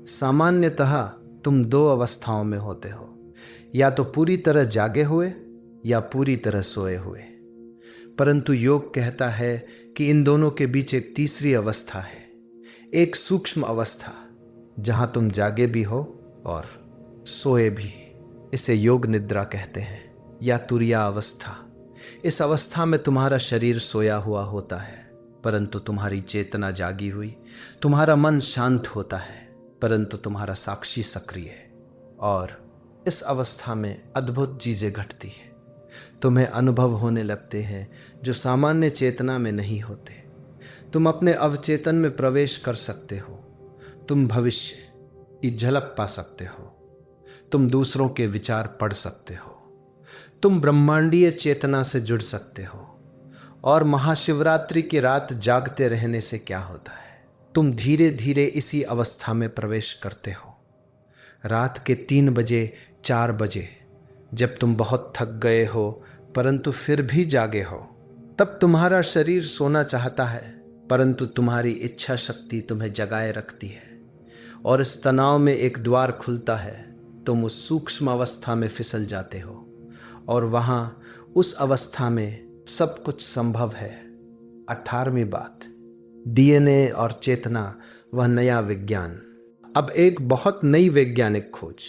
सामान्यतः तुम दो अवस्थाओं में होते हो, या तो पूरी तरह जागे हुए या पूरी तरह सोए हुए। परंतु योग कहता है कि इन दोनों के बीच एक तीसरी अवस्था है, एक सूक्ष्म अवस्था, जहां तुम जागे भी हो और सोए भी। इसे योग निद्रा कहते हैं, या तुरिया अवस्था। इस अवस्था में तुम्हारा शरीर सोया हुआ होता है, परंतु तुम्हारी चेतना जागी हुई, तुम्हारा मन शांत होता है, परंतु तुम्हारा साक्षी सक्रिय है। और इस अवस्था में अद्भुत चीजें घटती हैं, तुम्हें अनुभव होने लगते हैं जो सामान्य चेतना में नहीं होते। तुम अपने अवचेतन में प्रवेश कर सकते हो, तुम भविष्य की झलक पा सकते हो, तुम दूसरों के विचार पढ़ सकते हो, तुम ब्रह्मांडीय चेतना से जुड़ सकते हो। और महाशिवरात्रि की रात जागते रहने से क्या होता है, तुम धीरे धीरे इसी अवस्था में प्रवेश करते हो। रात के 3 बजे 4 बजे, जब तुम बहुत थक गए हो परंतु फिर भी जागे हो, तब तुम्हारा शरीर सोना चाहता है, परंतु तुम्हारी इच्छा शक्ति तुम्हें जगाए रखती है। और इस तनाव में एक द्वार खुलता है, तुम उस सूक्ष्म अवस्था में फिसल जाते हो, और वहां उस अवस्था में सब कुछ संभव है। 18वीं बात, डीएनए और चेतना, वह नया विज्ञान। अब एक बहुत नई वैज्ञानिक खोज।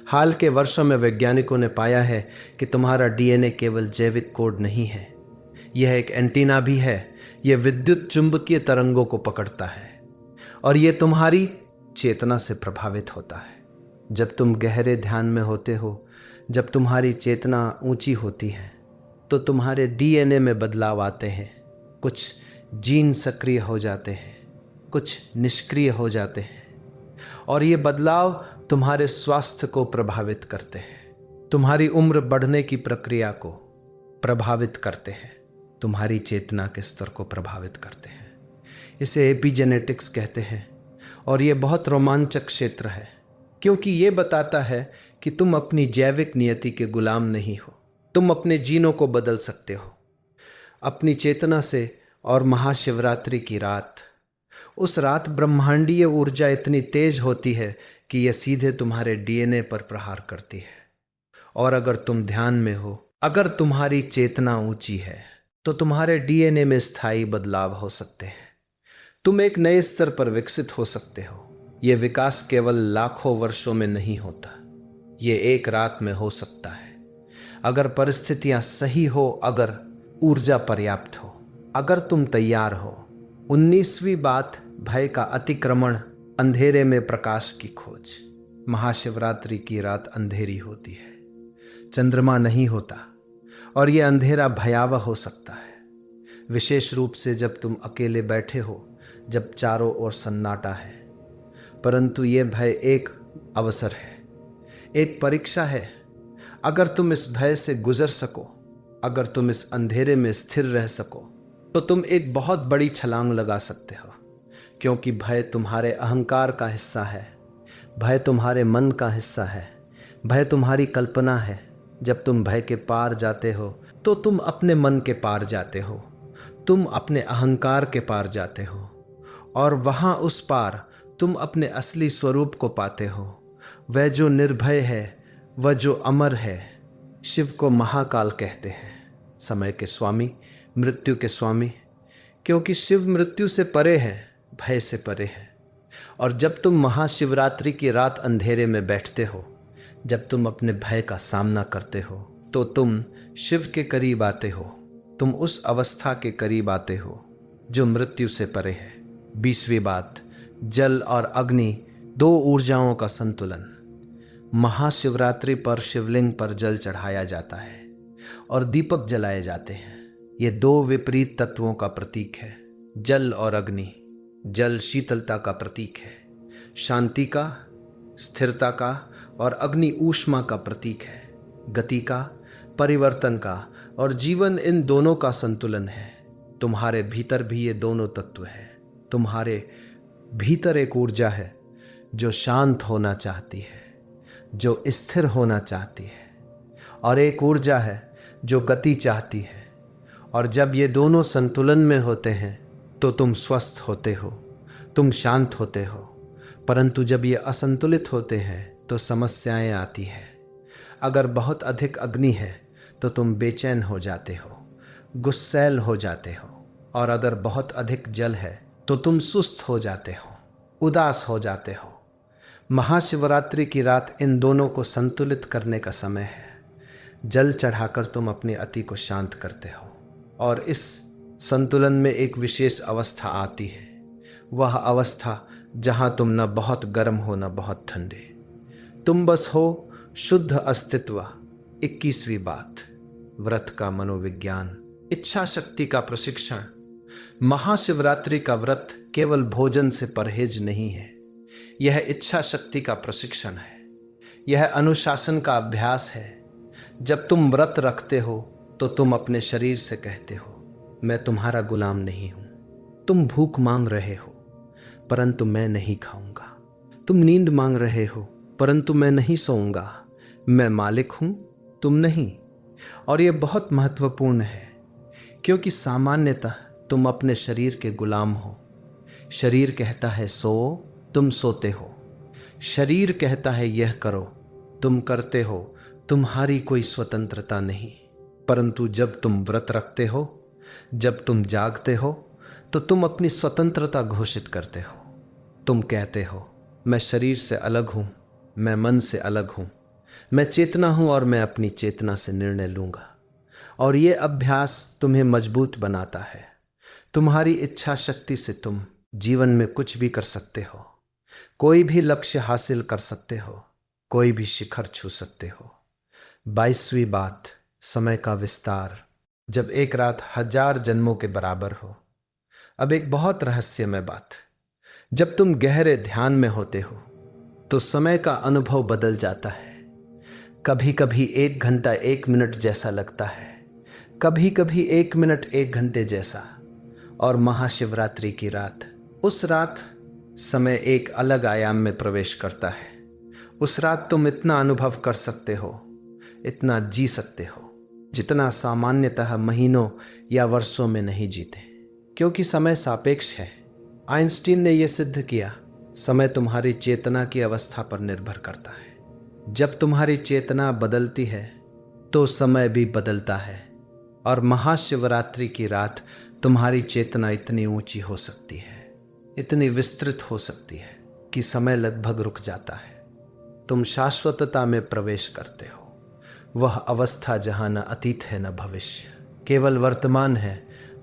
हाल के वर्षों में वैज्ञानिकों ने पाया है कि तुम्हारा डीएनए केवल जैविक कोड नहीं है, यह एक एंटीना भी है। यह विद्युत चुंबकीय तरंगों को पकड़ता है और यह तुम्हारी चेतना से प्रभावित होता है। जब तुम गहरे ध्यान में होते हो, जब तुम्हारी चेतना ऊंची होती है, तो तुम्हारे डीएनए में बदलाव आते हैं। कुछ जीन सक्रिय हो जाते हैं, कुछ निष्क्रिय हो जाते हैं, और ये बदलाव तुम्हारे स्वास्थ्य को प्रभावित करते हैं, तुम्हारी उम्र बढ़ने की प्रक्रिया को प्रभावित करते हैं, तुम्हारी चेतना के स्तर को प्रभावित करते हैं। इसे एपिजेनेटिक्स कहते हैं, और ये बहुत रोमांचक क्षेत्र है, क्योंकि ये बताता है कि तुम अपनी जैविक नियति के गुलाम नहीं हो। तुम अपने जीनों को बदल सकते हो अपनी चेतना से। और महाशिवरात्रि की रात, उस रात ब्रह्मांडीय ऊर्जा इतनी तेज होती है कि यह सीधे तुम्हारे डीएनए पर प्रहार करती है। और अगर तुम ध्यान में हो, अगर तुम्हारी चेतना ऊंची है, तो तुम्हारे डीएनए में स्थायी बदलाव हो सकते हैं। तुम एक नए स्तर पर विकसित हो सकते हो। यह विकास केवल लाखों वर्षों में नहीं होता, यह एक रात में हो सकता है, अगर परिस्थितियां सही हो, अगर ऊर्जा पर्याप्त हो, अगर तुम तैयार हो। 19वीं बात, भय का अतिक्रमण, अंधेरे में प्रकाश की खोज। महाशिवरात्रि की रात अंधेरी होती है, चंद्रमा नहीं होता, और यह अंधेरा भयावह हो सकता है, विशेष रूप से जब तुम अकेले बैठे हो, जब चारों ओर सन्नाटा है। परंतु यह भय एक अवसर है, एक परीक्षा है। अगर तुम इस भय से गुजर सको, अगर तुम इस अंधेरे में स्थिर रह सको, तो तुम एक बहुत बड़ी छलांग लगा सकते हो, क्योंकि भय तुम्हारे अहंकार का हिस्सा है, भय तुम्हारे मन का हिस्सा है, भय तुम्हारी कल्पना है। जब तुम भय के पार जाते हो, तो तुम अपने मन के पार जाते हो, तुम अपने अहंकार के पार जाते हो और वहां उस पार तुम अपने असली स्वरूप को पाते हो। वह जो निर्भय है, वह जो अमर है। शिव को महाकाल कहते हैं, समय के स्वामी, मृत्यु के स्वामी, क्योंकि शिव मृत्यु से परे है, भय से परे है। और जब तुम महाशिवरात्रि की रात अंधेरे में बैठते हो, जब तुम अपने भय का सामना करते हो, तो तुम शिव के करीब आते हो। तुम उस अवस्था के करीब आते हो जो मृत्यु से परे है। 20वीं बात, जल और अग्नि, दो ऊर्जाओं का संतुलन। महाशिवरात्रि पर शिवलिंग पर जल चढ़ाया जाता है और दीपक जलाए जाते हैं। ये दो विपरीत तत्वों का प्रतीक है, जल और अग्नि। जल शीतलता का प्रतीक है, शांति का, स्थिरता का, और अग्नि ऊष्मा का प्रतीक है, गति का, परिवर्तन का और जीवन। इन दोनों का संतुलन है। तुम्हारे भीतर भी ये दोनों तत्व है। तुम्हारे भीतर एक ऊर्जा है जो शांत होना चाहती है, जो स्थिर होना चाहती है, और एक ऊर्जा है जो गति चाहती है। और जब ये दोनों संतुलन में होते हैं तो तुम स्वस्थ होते हो, तुम शांत होते हो। परंतु जब ये असंतुलित होते हैं तो समस्याएं आती हैं। अगर बहुत अधिक अग्नि है तो तुम बेचैन हो जाते हो, गुस्सैल हो जाते हो, और अगर बहुत अधिक जल है तो तुम सुस्त हो जाते हो, उदास हो जाते हो। महाशिवरात्रि की रात इन दोनों को संतुलित करने का समय है। जल चढ़ाकर तुम अपने अति को शांत करते हो, और इस संतुलन में एक विशेष अवस्था आती है। वह अवस्था जहां तुम न बहुत गर्म हो न बहुत ठंडे, तुम बस हो शुद्ध अस्तित्व। 21वीं बात, व्रत का मनोविज्ञान, इच्छा शक्ति का प्रशिक्षण। महाशिवरात्रि का व्रत केवल भोजन से परहेज नहीं है, यह इच्छा शक्ति का प्रशिक्षण है, यह अनुशासन का अभ्यास है। जब तुम व्रत रखते हो तो तुम अपने शरीर से कहते हो, मैं तुम्हारा गुलाम नहीं हूं। तुम भूख मांग रहे हो परंतु मैं नहीं खाऊंगा। तुम नींद मांग रहे हो परंतु मैं नहीं सोऊंगा। मैं मालिक हूं, तुम नहीं। और यह बहुत महत्वपूर्ण है, क्योंकि सामान्यतः तुम अपने शरीर के गुलाम हो। शरीर कहता है सो, तुम सोते हो। शरीर कहता है यह करो, तुम करते हो। तुम्हारी कोई स्वतंत्रता नहीं। परंतु जब तुम व्रत रखते हो, जब तुम जागते हो, तो तुम अपनी स्वतंत्रता घोषित करते हो। तुम कहते हो, मैं शरीर से अलग हूं, मैं मन से अलग हूं, मैं चेतना हूं और मैं अपनी चेतना से निर्णय लूंगा। और ये अभ्यास तुम्हें मजबूत बनाता है। तुम्हारी इच्छा शक्ति से तुम जीवन में कुछ भी कर सकते हो, कोई भी लक्ष्य हासिल कर सकते हो, कोई भी शिखर छू सकते हो। 22वीं बात, समय का विस्तार। जब एक रात 1000 जन्मों के बराबर हो। अब एक बहुत रहस्यमय बात, जब तुम गहरे ध्यान में होते हो तो समय का अनुभव बदल जाता है। कभी कभी 1 घंटा 1 मिनट जैसा लगता है, कभी कभी 1 मिनट 1 घंटे जैसा। और महाशिवरात्रि की रात, उस रात समय एक अलग आयाम में प्रवेश करता है। उस रात तुम इतना अनुभव कर सकते हो, इतना जी सकते हो, जितना सामान्यतः महीनों या वर्षों में नहीं जीते, क्योंकि समय सापेक्ष है। आइंस्टीन ने यह सिद्ध किया, समय तुम्हारी चेतना की अवस्था पर निर्भर करता है। जब तुम्हारी चेतना बदलती है तो समय भी बदलता है। और महाशिवरात्रि की रात तुम्हारी चेतना इतनी ऊंची हो सकती है, इतनी विस्तृत हो सकती है कि समय लगभग रुक जाता है। तुम शाश्वतता में प्रवेश करते हो, वह अवस्था जहां न अतीत है न भविष्य, केवल वर्तमान है,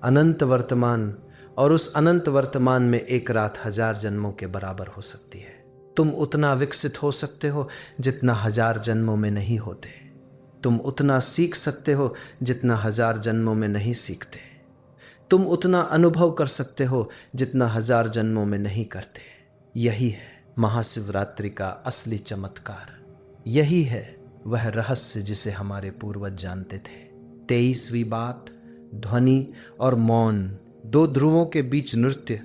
अनंत वर्तमान। और उस अनंत वर्तमान में एक रात 1000 जन्मों के बराबर हो सकती है। तुम उतना विकसित हो सकते हो जितना 1000 जन्मों में नहीं होते। तुम उतना सीख सकते हो जितना 1000 जन्मों में नहीं सीखते। तुम उतना अनुभव कर सकते हो जितना 1000 जन्मों में नहीं करते। यही है महाशिवरात्रि का असली चमत्कार। यही है वह रहस्य जिसे हमारे पूर्वज जानते थे। 23वीं बात, ध्वनि और मौन, 2 ध्रुवों के बीच नृत्य।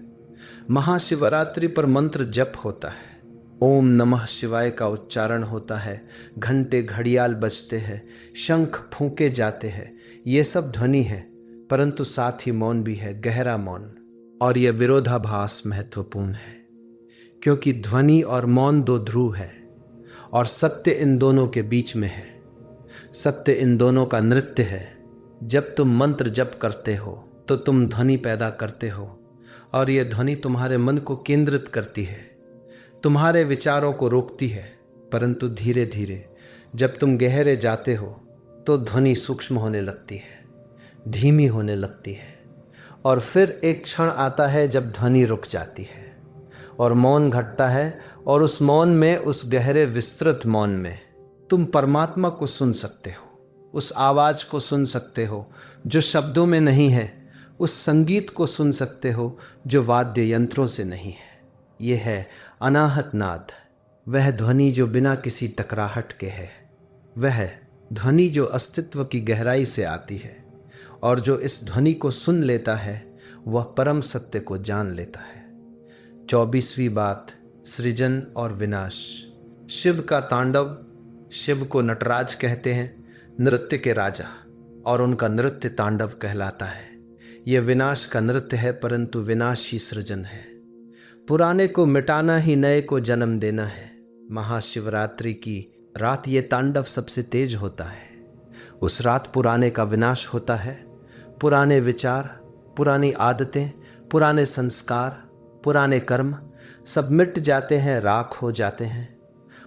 महाशिवरात्रि पर मंत्र जप होता है, ओम नमः शिवाय का उच्चारण होता है, घंटे घड़ियाल बजते हैं, शंख फूंके जाते हैं। ये सब ध्वनि है। परंतु साथ ही मौन भी है, गहरा मौन। और यह विरोधाभास महत्वपूर्ण है, क्योंकि ध्वनि और मौन दो ध्रुव है और सत्य इन दोनों के बीच में है। सत्य इन दोनों का नृत्य है। जब तुम मंत्र जप करते हो तो तुम ध्वनि पैदा करते हो और यह ध्वनि तुम्हारे मन को केंद्रित करती है, तुम्हारे विचारों को रोकती है। परंतु धीरे धीरे जब तुम गहरे जाते हो तो ध्वनि सूक्ष्म होने लगती है, धीमी होने लगती है, और फिर एक क्षण आता है जब ध्वनि रुक जाती है और मौन घटता है। और उस मौन में, उस गहरे विस्तृत मौन में तुम परमात्मा को सुन सकते हो, उस आवाज़ को सुन सकते हो जो शब्दों में नहीं है, उस संगीत को सुन सकते हो जो वाद्य यंत्रों से नहीं है। ये है अनाहत नाद, वह ध्वनि जो बिना किसी टकराहट के है, वह ध्वनि जो अस्तित्व की गहराई से आती है। और जो इस ध्वनि को सुन लेता है वह परम सत्य को जान लेता है। 24वीं बात, सृजन और विनाश। शिव का तांडव, शिव को नटराज कहते हैं, नृत्य के राजा, और उनका नृत्य तांडव कहलाता है। यह विनाश का नृत्य है, परंतु विनाश ही सृजन है। पुराने को मिटाना ही नए को जन्म देना है। महाशिवरात्रि की रात ये तांडव सबसे तेज होता है। उस रात पुराने का विनाश होता है। पुराने विचार, पुरानी आदतें, पुराने संस्कार, पुराने कर्म सब मिट जाते हैं, राख हो जाते हैं,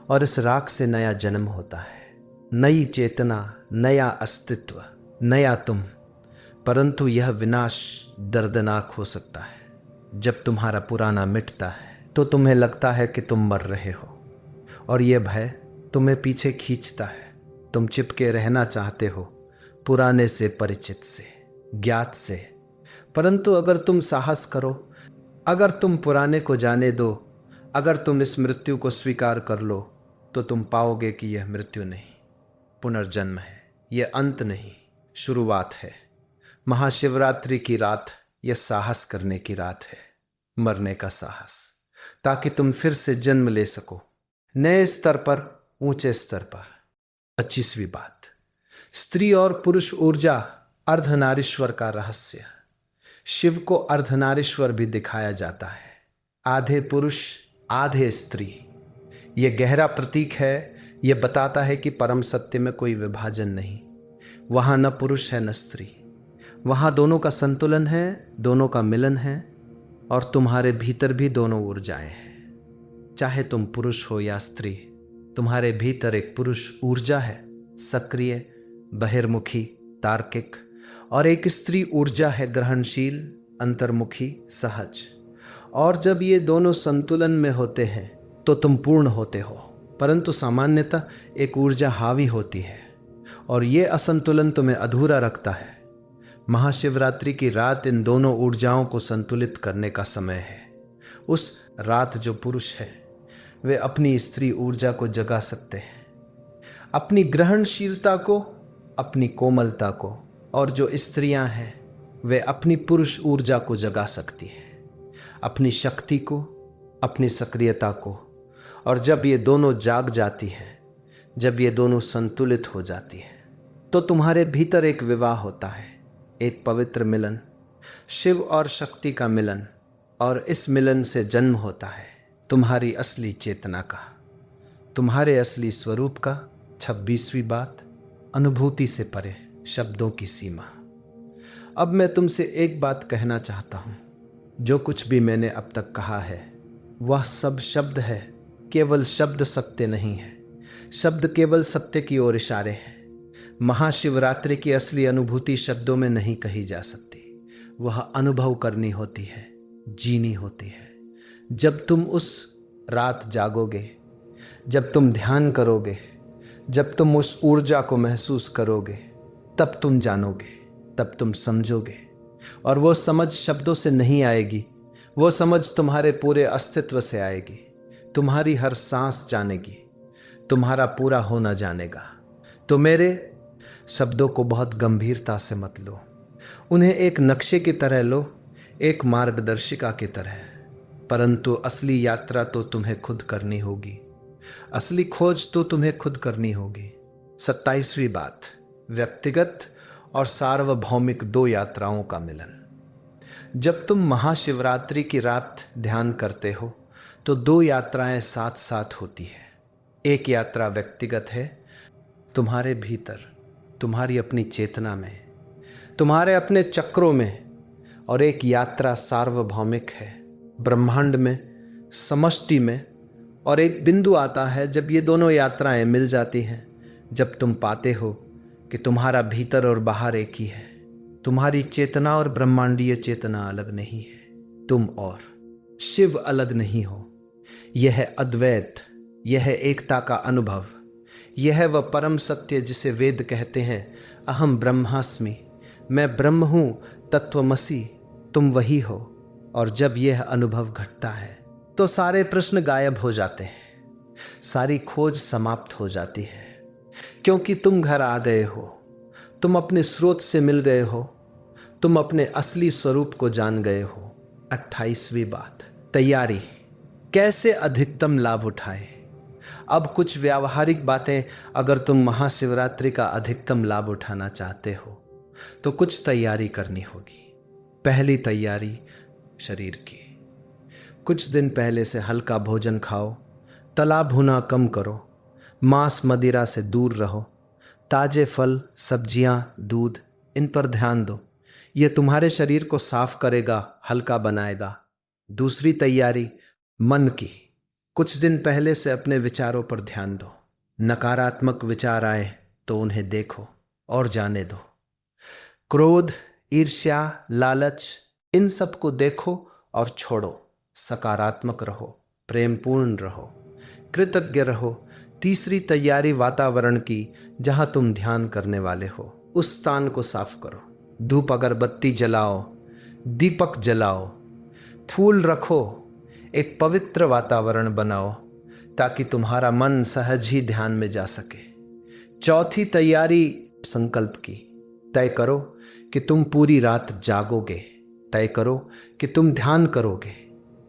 और इस राख से नया जन्म होता है। नई चेतना, नया अस्तित्व, नया तुम। परंतु यह विनाश दर्दनाक हो सकता है। जब तुम्हारा पुराना मिटता है तो तुम्हें लगता है कि तुम मर रहे हो, और यह भय तुम्हें पीछे खींचता है। तुम चिपके रहना चाहते हो पुराने से, परिचित से, ज्ञात से। परंतु अगर तुम साहस करो, अगर तुम पुराने को जाने दो, अगर तुम इस मृत्यु को स्वीकार कर लो, तो तुम पाओगे कि यह मृत्यु नहीं, पुनर्जन्म है। यह अंत नहीं, शुरुआत है। महाशिवरात्रि की रात यह साहस करने की रात है, मरने का साहस, ताकि तुम फिर से जन्म ले सको, नए स्तर पर, ऊंचे स्तर पर। 25वीं बात, स्त्री और पुरुष ऊर्जा, अर्धनारीश्वर का रहस्य। शिव को अर्धनारीश्वर भी दिखाया जाता है, आधे पुरुष आधे स्त्री। यह गहरा प्रतीक है। यह बताता है कि परम सत्य में कोई विभाजन नहीं। वहाँ न पुरुष है न स्त्री, वहाँ दोनों का संतुलन है, दोनों का मिलन है, और तुम्हारे भीतर भी दोनों ऊर्जाएं हैं। चाहे तुम पुरुष हो या स्त्री, तुम्हारे भीतर एक पुरुष ऊर्जा है, सक्रिय, बहिर्मुखी, तार्किक, और एक स्त्री ऊर्जा है, ग्रहणशील, अंतर्मुखी, सहज। और जब ये दोनों संतुलन में होते हैं तो तुम पूर्ण होते हो। परंतु सामान्यतः एक ऊर्जा हावी होती है और ये असंतुलन तुम्हें अधूरा रखता है। महाशिवरात्रि की रात इन दोनों ऊर्जाओं को संतुलित करने का समय है। उस रात जो पुरुष है वे अपनी स्त्री ऊर्जा को जगा सकते हैं, अपनी ग्रहणशीलता को, अपनी कोमलता को, और जो स्त्रियां हैं वे अपनी पुरुष ऊर्जा को जगा सकती हैं, अपनी शक्ति को, अपनी सक्रियता को। और जब ये दोनों जाग जाती हैं, जब ये दोनों संतुलित हो जाती हैं, तो तुम्हारे भीतर एक विवाह होता है, एक पवित्र मिलन, शिव और शक्ति का मिलन। और इस मिलन से जन्म होता है तुम्हारी असली चेतना का, तुम्हारे असली स्वरूप का। 26वीं बात, अनुभूति से परे, शब्दों की सीमा। अब मैं तुमसे एक बात कहना चाहता हूँ। जो कुछ भी मैंने अब तक कहा है वह सब शब्द है, केवल शब्द सत्य नहीं है। शब्द केवल सत्य की ओर इशारे हैं। महाशिवरात्रि की असली अनुभूति शब्दों में नहीं कही जा सकती, वह अनुभव करनी होती है, जीनी होती है। जब तुम उस रात जागोगे, जब तुम ध्यान करोगे, जब तुम उस ऊर्जा को महसूस करोगे, तब तुम जानोगे, तब तुम समझोगे। और वो समझ शब्दों से नहीं आएगी, वो समझ तुम्हारे पूरे अस्तित्व से आएगी। तुम्हारी हर सांस जानेगी, तुम्हारा पूरा होना जानेगा। तो मेरे शब्दों को बहुत गंभीरता से मत लो, उन्हें एक नक्शे की तरह लो, एक मार्गदर्शिका की तरह। परंतु असली यात्रा तो तुम्हें खुद करनी होगी, असली खोज तो तुम्हें खुद करनी होगी। 27वीं बात, व्यक्तिगत और सार्वभौमिक दो यात्राओं का मिलन। जब तुम महाशिवरात्रि की रात ध्यान करते हो तो दो यात्राएं साथ साथ होती है। एक यात्रा व्यक्तिगत है, तुम्हारे भीतर, तुम्हारी अपनी चेतना में, तुम्हारे अपने चक्रों में, और एक यात्रा सार्वभौमिक है, ब्रह्मांड में, समष्टि में। और एक बिंदु आता है जब ये दोनों यात्राएं मिल जाती हैं, जब तुम पाते हो कि तुम्हारा भीतर और बाहर एक ही है, तुम्हारी चेतना और ब्रह्मांडीय चेतना अलग नहीं है, तुम और शिव अलग नहीं हो। यह है अद्वैत, यह है एकता का अनुभव, यह है वह परम सत्य जिसे वेद कहते हैं अहम ब्रह्मास्मि, मैं ब्रह्म हूँ, तत्वमसि, तुम वही हो। और जब यह अनुभव घटता है तो सारे प्रश्न गायब हो जाते हैं, सारी खोज समाप्त हो जाती है, क्योंकि तुम घर आ गए हो, तुम अपने स्रोत से मिल गए हो, तुम अपने असली स्वरूप को जान गए हो। 28वीं बात, तैयारी। कैसे अधिकतम लाभ उठाए। अब कुछ व्यावहारिक बातें। अगर तुम महाशिवरात्रि का अधिकतम लाभ उठाना चाहते हो तो कुछ तैयारी करनी होगी। पहली तैयारी शरीर की। कुछ दिन पहले से हल्का भोजन खाओ, तला भुना कम करो, मांस मदिरा से दूर रहो, ताजे फल, सब्जियां, दूध, इन पर ध्यान दो। ये तुम्हारे शरीर को साफ करेगा, हल्का बनाएगा। दूसरी तैयारी मन की। कुछ दिन पहले से अपने विचारों पर ध्यान दो। नकारात्मक विचार आए तो उन्हें देखो और जाने दो। क्रोध, ईर्ष्या, लालच, इन सब को देखो और छोड़ो। सकारात्मक रहो, प्रेमपूर्ण रहो, कृतज्ञ रहो। तीसरी तैयारी वातावरण की, जहां तुम ध्यान करने वाले हो उस स्थान को साफ करो। धूप अगरबत्ती जलाओ, दीपक जलाओ, फूल रखो, एक पवित्र वातावरण बनाओ ताकि तुम्हारा मन सहज ही ध्यान में जा सके। चौथी तैयारी संकल्प की। तय करो कि तुम पूरी रात जागोगे, तय करो कि तुम ध्यान करोगे,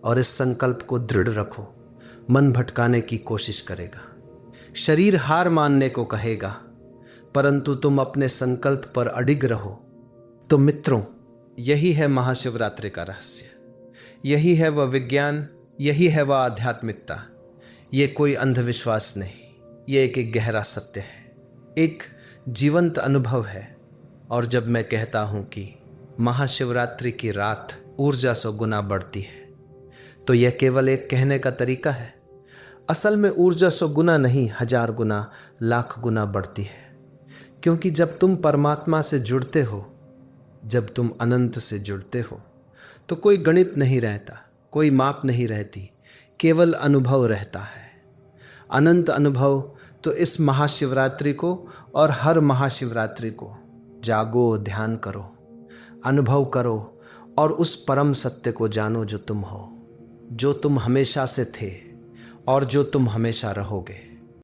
और इस संकल्प को दृढ़ रखो। मन भटकाने की कोशिश करेगा, शरीर हार मानने को कहेगा, परंतु तुम अपने संकल्प पर अडिग रहो। तो मित्रों, यही है महाशिवरात्रि का रहस्य, यही है वह विज्ञान, यही है वह आध्यात्मिकता। ये कोई अंधविश्वास नहीं, ये एक गहरा सत्य है, एक जीवंत अनुभव है। और जब मैं कहता हूँ कि महाशिवरात्रि की रात ऊर्जा 100 गुना बढ़ती है, तो यह केवल एक कहने का तरीका है। असल में ऊर्जा 100 गुना नहीं, 1000 गुना, लाख गुना बढ़ती है। क्योंकि जब तुम परमात्मा से जुड़ते हो, जब तुम अनंत से जुड़ते हो, तो कोई गणित नहीं रहता, कोई माप नहीं रहती, केवल अनुभव रहता है। अनंत अनुभव। तो इस महाशिवरात्रि को और हर महाशिवरात्रि को जागो, ध्यान करो, अनुभव करो, और उस परम सत्य को जानो जो तुम हो, जो तुम हमेशा से थे और जो तुम हमेशा रहोगे।